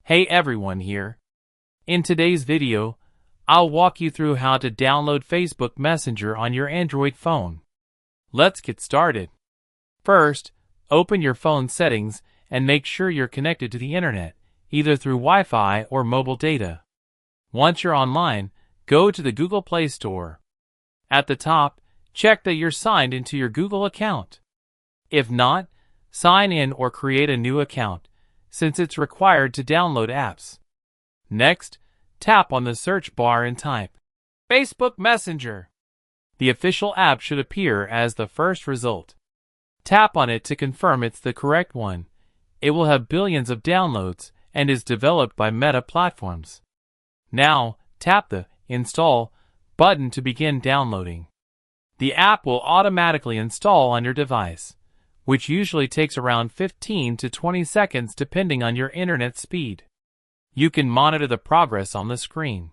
Hey everyone here. In today's video, I'll walk you through how to download Facebook Messenger on your Android phone. Let's get started. First, open your phone settings and make sure you're connected to the internet, either through Wi-Fi or mobile data. Once you're online, go to the Google Play Store. At the top, check that you're signed into your Google account. If not, sign in or create a new account, since it's required to download apps. Next, tap on the search bar and type Facebook Messenger. The official app should appear as the first result. Tap on it to confirm it's the correct one. It will have billions of downloads and is developed by Meta Platforms. Now, tap the Install button to begin downloading. The app will automatically install on your device, which usually takes around 15 to 20 seconds depending on your internet speed. You can monitor the progress on the screen.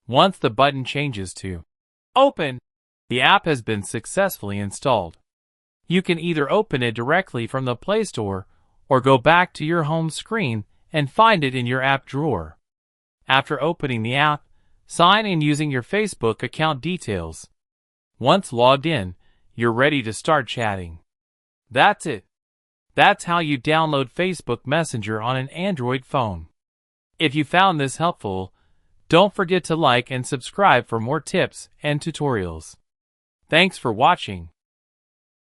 Once the button changes to Open, the app has been successfully installed. You can either open it directly from the Play Store or go back to your home screen and find it in your app drawer. After opening the app, sign in using your Facebook account details. Once logged in, you're ready to start chatting. That's it. That's how you download Facebook Messenger on an Android phone. If you found this helpful, don't forget to like and subscribe for more tips and tutorials. Thanks for watching.